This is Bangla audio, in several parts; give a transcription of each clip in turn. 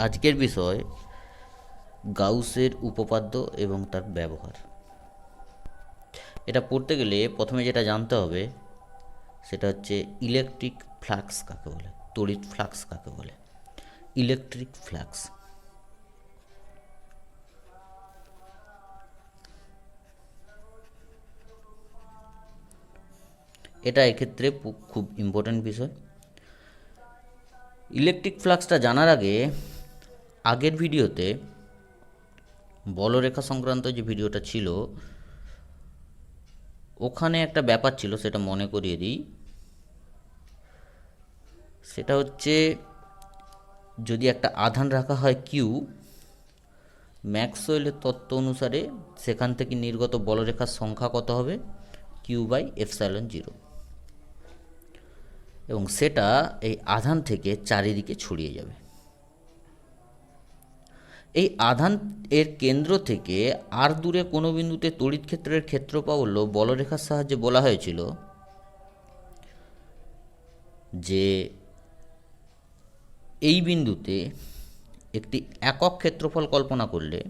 আজকের বিষয় গাউসের উপপাদ্য এবং তার ব্যবহার। এটা পড়তে গেলে প্রথমে যেটা জানতে হবে সেটা হচ্ছে ইলেকট্রিক ফ্লাক্স কাকে বলে, তড়িৎ ফ্লাক্স কাকে বলে। ইলেকট্রিক ফ্লাক্স এটা এক্ষেত্রে খুব ইম্পর্ট্যান্ট বিষয়। ইলেকট্রিক ফ্লাক্সটা জানার আগে আগের ভিডিওতে বলরেখা সংক্রান্ত যে ভিডিওটা ছিল ওখানে একটা ব্যাপার ছিল, সেটা মনে করিয়ে দিই। সেটা হচ্ছে যদি একটা আধান রাখা হয় কিউ, ম্যাক্সওয়েলের তত্ত্ব অনুসারে সেখান থেকে নির্গত বলরেখার সংখ্যা কত হবে? Q by epsilon zero. এবং সেটা এই আধান থেকে চারিদিকে ছড়িয়ে যাবে। এই আধান এর কেন্দ্র থেকে আর দূরে কোনো বিন্দুতে তড়িৎ ক্ষেত্রের ক্ষেত্রফল বলরেখার সাহায্যে বলা হয়েছিল যে এই বিন্দুতে একটি একক ক্ষেত্রফল কল্পনা করলে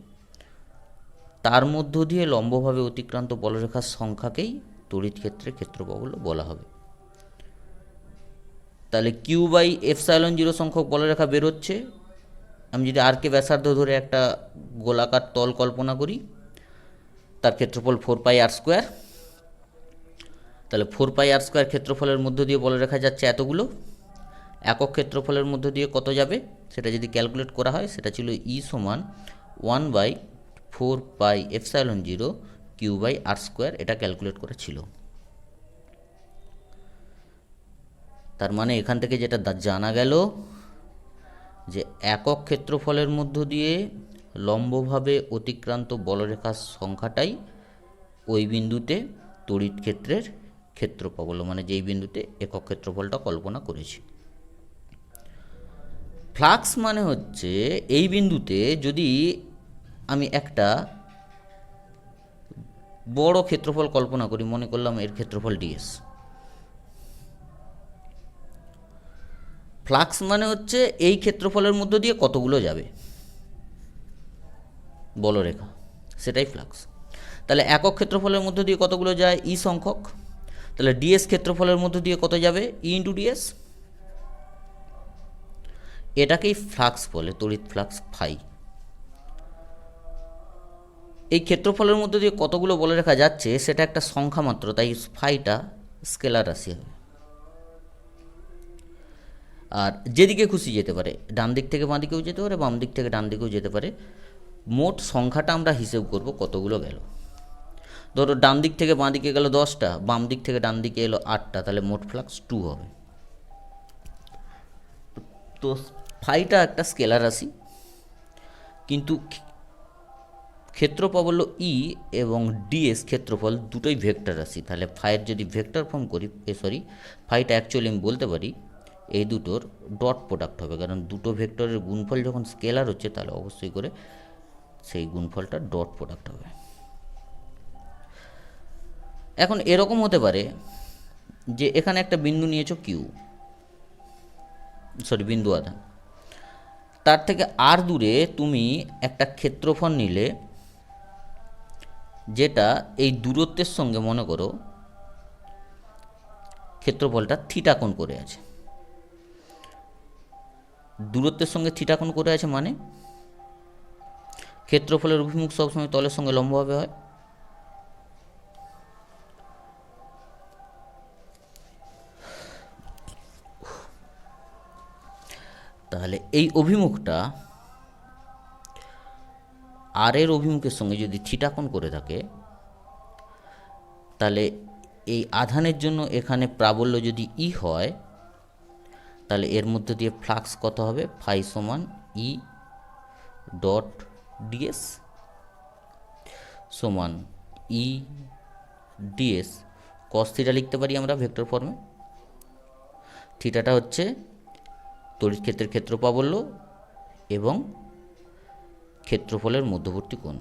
তার মধ্য দিয়ে লম্বভাবে অতিক্রান্ত বলরেখার সংখ্যাকেই তড়িৎ ক্ষেত্রের ক্ষেত্রফল বলা হবে। তাহলে কিউ বাই এপসাইলন জিরো সংখ্যক বলরেখা বেরোচ্ছে। আমি যদি আরকে ব্যাসার্ধ ধরে একটা গোলাকার তল কল্পনা করি, তার ক্ষেত্রফল 4πr²। তাহলে 4πr² ক্ষেত্রফলের মধ্য দিয়ে বলরেখা যাচ্ছে এতগুলো, একক ক্ষেত্রফলের মধ্য দিয়ে কত যাবে সেটা যদি ক্যালকুলেট করা হয় সেটা ছিল ই সমান 1/4πε0 কিউ বাই r²। এটা ক্যালকুলেট করা ছিল। তার মানে এখান থেকে যেটা জানা গেল যে একক ক্ষেত্রফলের মধ্য দিয়ে লম্বভাবে অতিক্রান্ত বলরেখার সংখ্যাটাই ওই বিন্দুতে তড়িৎ ক্ষেত্রের ক্ষেত্রফল, মানে যেই বিন্দুতে একক ক্ষেত্রফলটা কল্পনা করেছি। ফ্লাক্স মানে হচ্ছে এই বিন্দুতে যদি আমি একটা বড় ক্ষেত্রফল কল্পনা করি, মনে করলাম এর ক্ষেত্রফল ডিএস। ফ্লাক্স মানে হচ্ছে এই ক্ষেত্রফলের মধ্য দিয়ে কতগুলো যাবে বলরেখা, সেটাই ফ্লাক্স। তাহলে একক ক্ষেত্রফলের মধ্য দিয়ে কতগুলো যায়? ই সংখ্যক। তাহলে ডিএস ক্ষেত্রফলের মধ্য দিয়ে কত যাবে? ই ইন্টু ডিএস। এটাকেই ফ্লাক্স বলে, তড়িৎ ফ্লাক্স ফাই। এই ক্ষেত্রফলের মধ্য দিয়ে কতগুলো বলরেখা যাচ্ছে সেটা একটা সংখ্যা মাত্র, তাই ফাইটা স্কেলার রাশি হবে। আর যেদিকে খুশি যেতে পারে, ডান দিক থেকে বাঁ দিকেও যেতে পারে, বাম দিক থেকে ডান দিকেও যেতে পারে। মোট সংখ্যাটা আমরা হিসেব করব কতগুলো গেল। ধরো ডান দিক থেকে বাঁ দিকে গেল 10টা, বাম দিক থেকে ডান দিকে এলো 8টা, তাহলে মোট ফ্লাক্স 2 হবে। তো ফাইটা একটা স্কেলার রাশি, কিন্তু ক্ষেত্রফল ই এবং ডিএস ক্ষেত্রফল দুটোই ভেক্টর রাশি। তাহলে ফাইয়ের যদি ভেক্টর ফর্ম করি, ফাইটা অ্যাকচুয়ালি আমি বলতে পারি এই দুটোর ডট প্রোডাক্ট হবে, কারণ দুটো ভেক্টরের গুণফল যখন স্কেলার হচ্ছে তাহলে অবশ্যই করে সেই গুণফলটা ডট প্রোডাক্ট হবে। এখন এরকম হতে পারে যে এখানে একটা বিন্দু নিয়েছো কিউ, বিন্দু আধান, তার থেকে আর দূরে তুমি একটা ক্ষেত্রফল নিলে যেটা এই দূরত্বের সঙ্গে মনে করো ক্ষেত্রফলটা থিটা কোণ করে আছে। দূরত্বের সঙ্গে থিটা কোণ করে আছে মানে ক্ষেত্রফলের অভিমুখ সবসময় তলের সঙ্গে লম্বভাবে হয়। তাহলে এই অভিমুখটা আর এর অভিমুখের সঙ্গে যদি থিটা কোণ করে থাকে, তাহলে এই আধানের জন্য এখানে প্রাবল্য যদি ই হয়, তাহলে এর মধ্যে দিয়ে ফ্লাক্স কত হবে? ফাই সমান ই ডট ডিএস সমান ই ডিএস কস থিটা লিখতে পারি আমরা ভেক্টর ফর্মে। থিটাটা হচ্ছে তড়িৎ ক্ষেত্রের ক্ষেত্রফল এবং ক্ষেত্রফলের মধ্যবর্তী কোণ।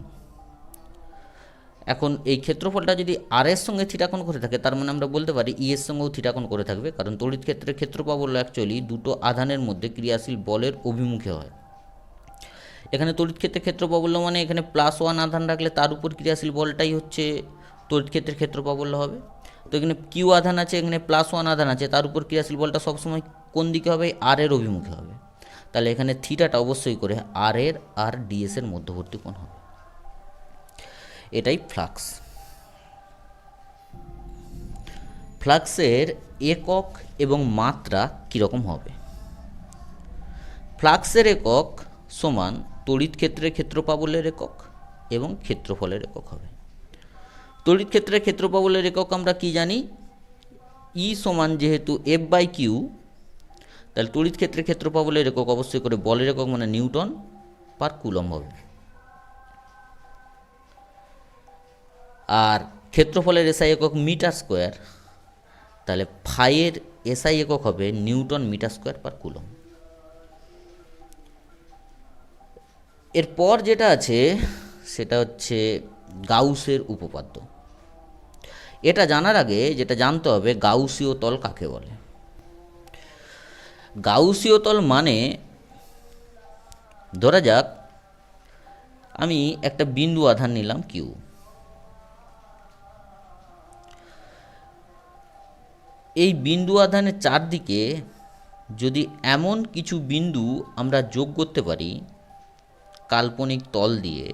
এখন এই ক্ষেত্রফলটা যদি আর এর সঙ্গে থিটা কোণ করে থাকে, তার মানে আমরা বলতে পারি ই এর সঙ্গেও থিটা কোণ করে থাকবে, কারণ তড়িৎ ক্ষেত্রের ক্ষেত্রফল অ্যাকচুয়ালি দুটো আধানের মধ্যে ক্রিয়াশীল বলের অভিমুখে হয়। এখানে তড়িৎ ক্ষেত্রের ক্ষেত্র প্রাবল্য মানে এখানে +1 আধান রাখলে তার উপর ক্রিয়াশীল বলটাই হচ্ছে তড়িৎ ক্ষেত্রের ক্ষেত্র প্রাবল্য হবে। তো এখানে কিউ আধান আছে, এখানে +1 আধান আছে, তার উপর ক্রিয়াশীল বলটা সবসময় কোন দিকে হবে? আর এর অভিমুখে হবে। তাহলে এখানে থিটাটা অবশ্যই করে আর এর আর ডিএস এর মধ্যবর্তী কোণ হবে। এটাই ফ্লাক্স। ফ্লাক্সের একক এবং মাত্রা কীরকম হবে? ফ্লাক্সের একক সমান তড়িৎ ক্ষেত্রের ক্ষেত্র প্রাবল্যের একক এবং ক্ষেত্রফলের একক হবে। তড়িৎ ক্ষেত্রের ক্ষেত্র প্রাবল্যের একক আমরা কি জানি? ই সমান যেহেতু F/Q, তাহলে তড়িৎ ক্ষেত্রের ক্ষেত্র প্রাবল্যের একক অবশ্যই করে বলের একক মানে নিউটন পার কুলম্ব হবে। আর ক্ষেত্রফলের এসআই একক মিটার স্কোয়ার, তাহলে ফাইয়ের এসআই একক হবে newton metre square per coulomb. এরপর যেটা আছে সেটা হচ্ছে গাউসের উপপাদ্য। এটা জানার আগে যেটা জানতে হবে গাউসীয় তল কাকে বলে। গাউসীয় তল মানে ধরা যাক আমি একটা বিন্দু আধান নিলাম কিউ, এই বিন্দু আধানের চারদিকে যদি এমন কিছু বিন্দু আমরা যোগ করতে পারি কাল্পনিক তল দিয়ে,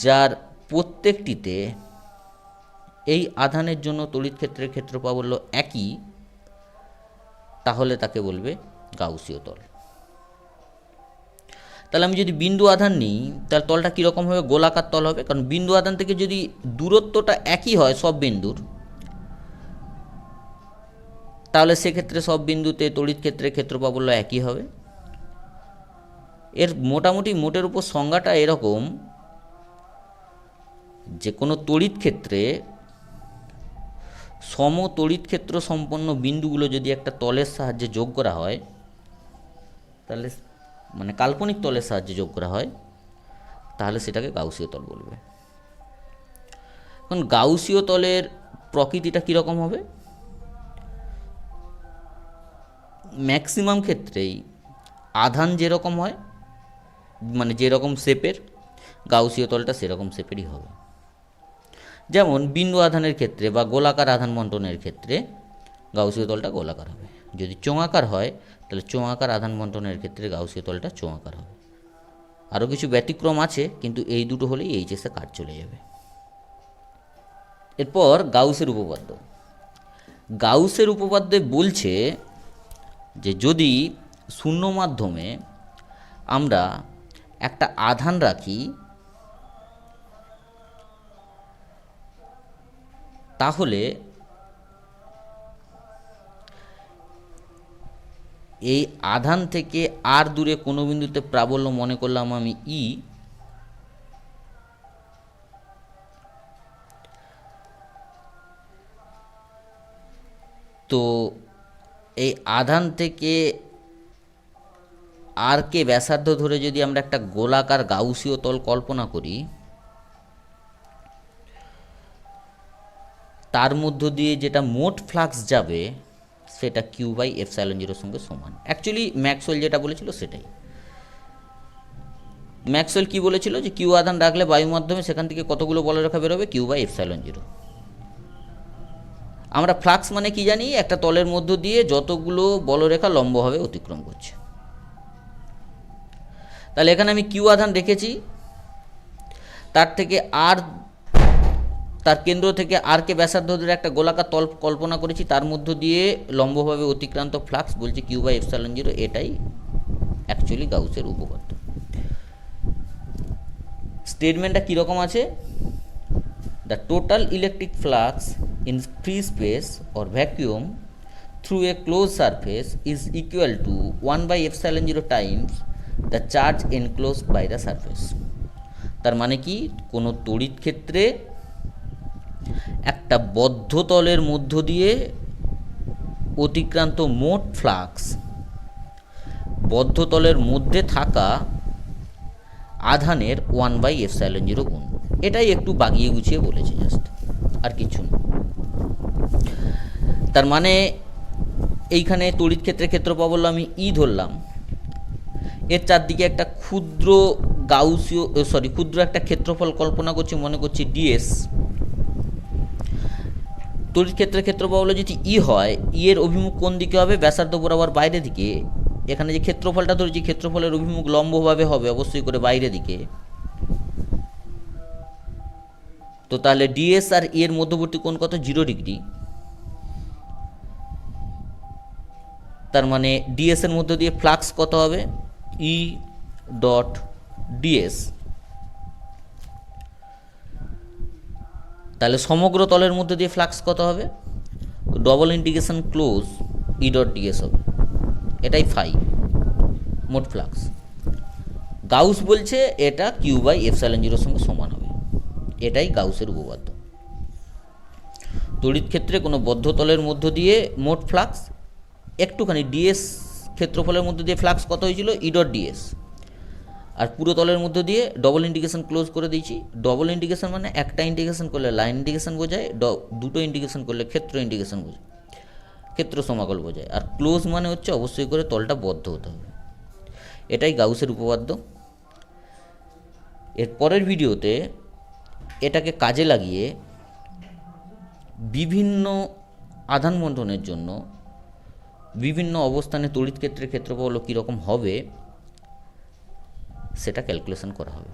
যার প্রত্যেকটিতে এই আধানের জন্য তড়িৎ ক্ষেত্রের ক্ষেত্র প্রাবল্য একই, তাহলে তাকে বলবে গাউসীয় তল। তাহলে আমি যদি বিন্দু আধান নিই তাহলে তলটা কীরকম হবে? গোলাকার তল হবে, কারণ বিন্দু আধান থেকে যদি দূরত্বটা একই হয় সব বিন্দুর, তাহলে সেক্ষেত্রে সব বিন্দুতে তড়িৎ ক্ষেত্রের ক্ষেত্র প্রাবল্য একই হবে। এর মোটামুটি মোটের উপর সংজ্ঞাটা এরকম যে কোনো তড়িৎ ক্ষেত্রে সম তড়িৎ ক্ষেত্র সম্পন্ন বিন্দুগুলো যদি একটা তলের সাহায্যে যোগ করা হয়, তাহলে মানে কাল্পনিক তলের সাহায্যে যোগ করা হয়, তাহলে সেটাকে গাউসীয় তল বলবে। এখন গাউসীয় তলের প্রকৃতিটা কীরকম হবে? ম্যাক্সিমাম ক্ষেত্রেই আধান যেরকম হয়, মানে যেরকম শেপের, গাউসীয় তলটা সেরকম শেপেরই হবে। যেমন বিন্দু আধানের ক্ষেত্রে বা গোলাকার আধান বণ্টনের ক্ষেত্রে গাউসীয় তলটা গোলাকার হবে। যদি চোঙাকার হয় তাহলে চোঙাকার আধান বণ্টনের ক্ষেত্রে গাউসীয় তলটা চোঙাকার হবে। আরও কিছু ব্যতিক্রম আছে, কিন্তু এই দুটো হলেই এইচএসে কাজ চলে যাবে। এরপর গাউসের উপপাদ্য। গাউসের উপপাদ্যে বলছে যে যদি শূন্য মাধ্যমে আমরা একটা আধান রাখি, তাহলে এই আধান থেকে আর দূরে কোনো বিন্দুতে প্রাবল্য মনে করলাম আমি ই, তো এই আধান থেকে আর কে ব্যাসার্ধ ধরে যদি আমরা একটা গোলাকার গাউসীয় তল কল্পনা করি, তার মধ্য দিয়ে যেটা মোট ফ্লাক্স যাবে সেটা Q/ε0 সঙ্গে সমান। অ্যাকচুয়ালি ম্যাক্সওয়েল যেটা বলেছিল সেটাই। ম্যাক্সওয়েল কি বলেছিল যে কিউ আধান রাখলে বায়ু মাধ্যমে সেখান থেকে কতগুলো বলরেখা বেরোবে? Q/ε0। আমরা ফ্লাক্স মানে কি জানি? একটা তলের মধ্য দিয়ে যতগুলো বলরেখা লম্বভাবে অতিক্রম করছে। তাহলে এখানে আমি কিউ আধান রেখেছি, তার থেকে আর তার কেন্দ্র থেকে আর কে ব্যাসার্ধ ধরে একটা গোলাকার তল কল্পনা করেছি, তার মধ্য দিয়ে লম্বভাবে অতিক্রান্ত ফ্লাক্স বলছি Q/ε0। এটাই অ্যাকচুয়ালি গাউসের উপপাদ্য। স্টেটমেন্টটা কীরকম আছে? The total electric flux in free space or vacuum through a close surface is equal to 1/ε0 times the charge enclosed by the surface. তার মানে কি? কোনো তড়িৎ ক্ষেত্রে একটা বদ্ধ তলের মধ্য দিয়ে অতিক্রান্ত মোট ফ্লাক্স বদ্ধ তলের মধ্যে থাকা আধানের 1/ε0 গুণ। এটাই একটু বাগিয়ে গুছিয়ে বলেছে, জাস্ট, আর কিছু না। তার মানে এইখানে তড়িৎ ক্ষেত্রের ক্ষেত্র প্রাবল্য আমি ই ধরলাম, এর চারদিকে একটা ক্ষুদ্র গাউসীয় ক্ষুদ্র একটা ক্ষেত্রফল কল্পনা করছি, মনে করছি ডিএস। তড়িৎ ক্ষেত্রের ক্ষেত্রফল যদি ই হয়, ই এর অভিমুখ কোন দিকে হবে? ব্যাসার্ধ বরাবর বাইরের দিকে। এখানে যে ক্ষেত্রফলটা ধরেছি, ক্ষেত্রফলের অভিমুখ লম্বভাবে হবে অবশ্যই করে বাইরের দিকে। তো তাহলে ডিএস আর ই এর মধ্যবর্তী কোণ কত? 0 ডিগ্রি। তার মানে ডিএস এর মধ্য দিয়ে ফ্লাক্স কত হবে? E dot DS. তাহলে সমগ্র তলের মধ্যে দিয়ে ফ্লাক্স কত হবে? Double integration close E dot DS হবে। এটাই ফাই, মোট ফ্লাক্স। গাউস বলছে এটা কিউ বাই এপসাইলন জিরোর সঙ্গে সমান হবে। এটাই গাউসের উপপাদ্য। তড়িৎ ক্ষেত্রে কোনো বদ্ধ তলের মধ্য দিয়ে মোট ফ্লাক্স, একটুখানি ডিএস ক্ষেত্রফলের মধ্যে দিয়ে ফ্লাক্স কত হয়েছিল? E dot DS. আর পুরো তলের মধ্যে দিয়ে ডবল ইন্টিগ্রেশন ক্লোজ করে দিয়েছি। ডবল ইন্টিগ্রেশন মানে একটা ইন্টিগ্রেশন করলে লাইন ইন্টিগ্রেশন বোঝায়, দুটো ইন্টিগ্রেশন করলে ক্ষেত্র ইন্টিগ্রেশন বোঝায়, ক্ষেত্র সমাকল বোঝায়। আর ক্লোজ মানে হচ্ছে অবশ্যই করে তলটা বদ্ধ হতে হবে। এটাই গাউসের উপপাদ্য। এর পরের ভিডিওতে এটাকে কাজে লাগিয়ে বিভিন্ন আধান বণ্টনের জন্য বিভিন্ন অবস্থানে তড়িৎ ক্ষেত্রের ক্ষেত্রফল কীরকম হবে সেটা ক্যালকুলেশন করা হবে।